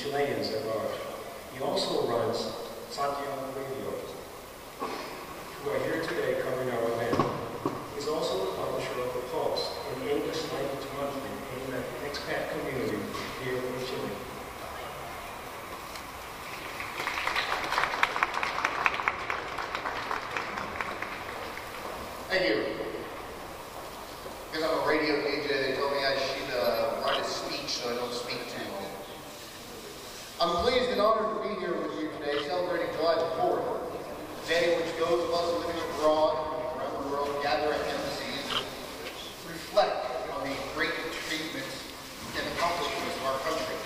Chileans at large. He also runs Santiago Radio, who are here today covering our event. He's also the publisher of The Pulse, an English language monthly aimed at the expat community here in Chile. Thank you. Because I'm a radio DJ, they told me I should write a speech so I don't speak too long. I'm pleased and honored to be here with you today celebrating July the 4th, a day in which those of us living abroad around the world gather at embassies and reflect on the great achievements and accomplishments of our country.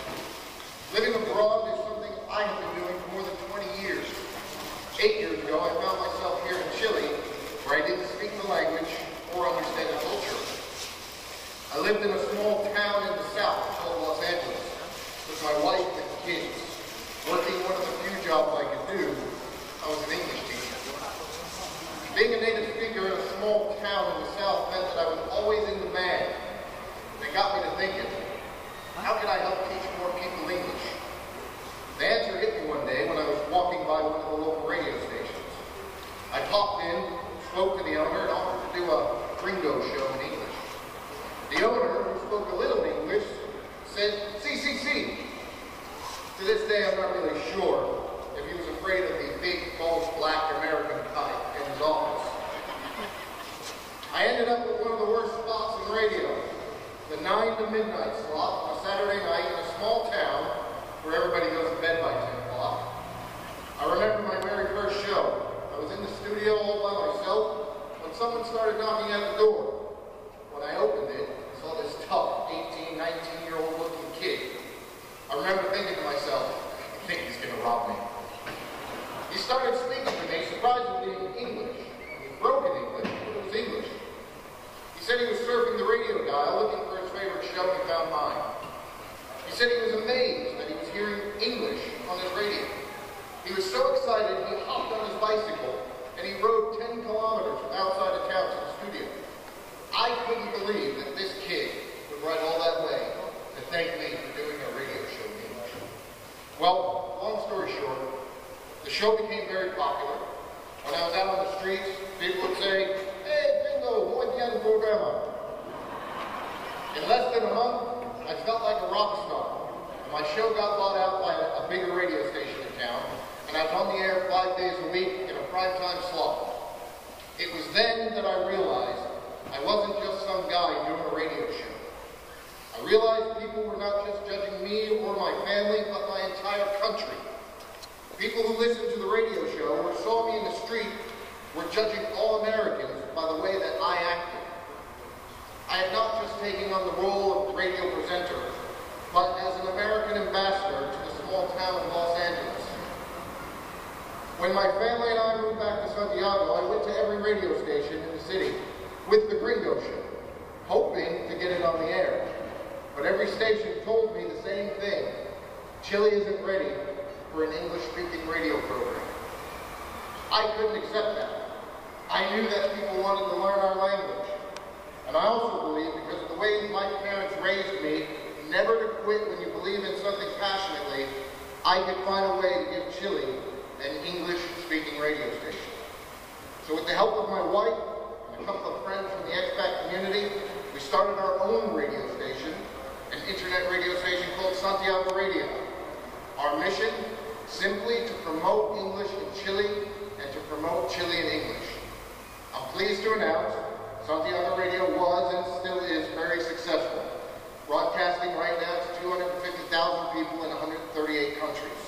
Living abroad is something I have been doing for more than 20 years. 8 years ago, I found myself here in Chile, where I didn't speak the language or understand the culture. I lived in a small town in the south called Los Angeles with my wife and kids. Working one of the few jobs I could do, I was an English teacher. Being a native speaker in a small town in the south meant that I was always in demand. It got me to thinking, how can I help teach more people English? The answer hit me one day when I was walking by one of the local radio stations. I popped in, spoke to the owner, and offered to do a gringo show in English. The owner, who spoke a little English, said, "Si." To this day, I'm not really sure if he was afraid of the big, false, black American type in his office. I ended up with one of the worst spots in radio, the 9 to midnight slot on a Saturday night in a small town where everybody goes to bed by 10 o'clock. I remember my very first show. I was in the studio all by myself when someone started knocking at the door. When I opened it, I saw this tough 18, 19-year-old looking kid. I remember thinking to myself, I think he's going to rob me. He started speaking to me, surprisingly in English. It was broken English, but it was English. He said he was surfing the radio dial looking for his favorite show and he found mine. He said he was amazed that he was hearing English on his radio. He was so excited, he hopped on his bicycle and he rode 10 kilometers from outside of town to the studio. I couldn't believe that this kid would ride all that way to thank me for doing a radio show in English. Well, long story short, the show became very popular. When I was out on the streets, people would say, "Hey, gringo, buen día en programa." In less than a month, I felt like a rock star. My show got bought out by a bigger radio station in town, and I was on the air 5 days a week in a primetime slot. It was then that I realized I wasn't just some guy doing a radio show. I realized people were not just judging me or my family, but my entire country. People who listened to the radio show or saw me in the street were judging all Americans by the way that I acted. I had not just taken on the role of radio presenter, but as an American ambassador to the small town of Los Angeles. When my family and I moved back to Santiago, I went to every radio station in the city with the Gringo Show, hoping to get it on the air. But every station told me the same thing. Chile isn't ready for an English-speaking radio program. I couldn't accept that. I knew that people wanted to learn our language. And I also believe, because of the way my parents raised me, never to quit when you believe in something passionately, I could find a way to give Chile an English-speaking radio station. So with the help of my wife and a couple of friends from the expat community, we started our own radio station, an internet radio station called Santiago Radio. Our mission, simply to promote English in Chile and to promote Chilean English. I'm pleased to announce Santiago Radio was and still is very successful, broadcasting right now to 250,000 people in 138 countries.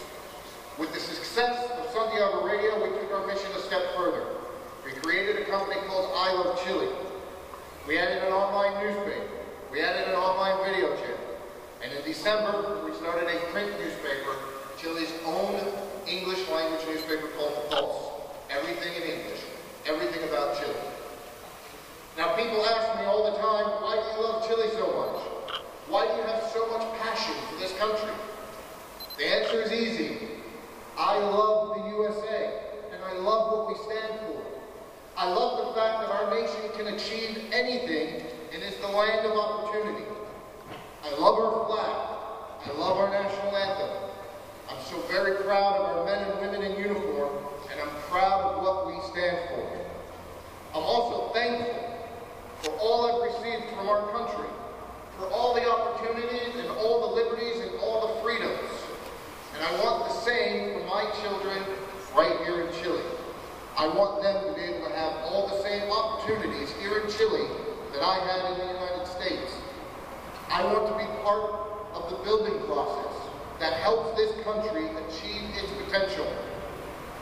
With the success of Santiago Radio, we took our mission a step further. We created a company called I Love Chile. We added an online newspaper. We added an online video channel. And in December, we started a print newspaper, Chile's own English language newspaper called The Pulse. Everything in English. Everything about Chile. Now people ask me all the time, why do you love Chile so much? Why do you have so much passion for this country? The answer is easy. I love the USA, and I love what we stand for. I love the fact that our nation can achieve anything and is the land of opportunity. I love our flag. I love our national anthem. right here in Chile. I want them to be able to have all the same opportunities here in Chile that I had in the United States. I want to be part of the building process that helps this country achieve its potential.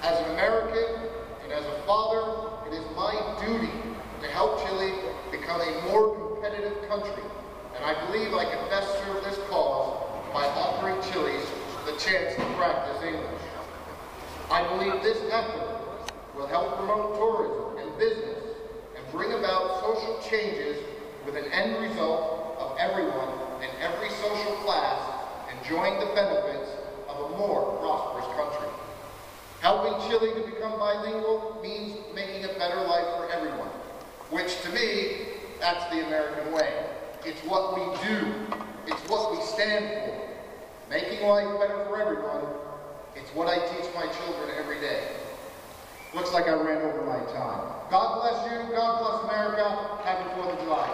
As an American and as a father, it is my duty to help Chile become a more competitive country. And I believe I can best serve this cause by offering Chileans the chance to practice English. I believe this effort will help promote tourism and business and bring about social changes with an end result of everyone in every social class enjoying the benefits of a more prosperous country. Helping Chile to become bilingual means making a better life for everyone, which to me, that's the American way. It's what we do. It's what we stand for. Making life better for everyone, it's what I teach my children every day. Looks like I ran over my time. God bless you. God bless America. Happy 4th of July.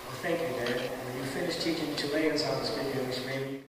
Well, thank you, Dan. When you finish teaching Chileans how to speak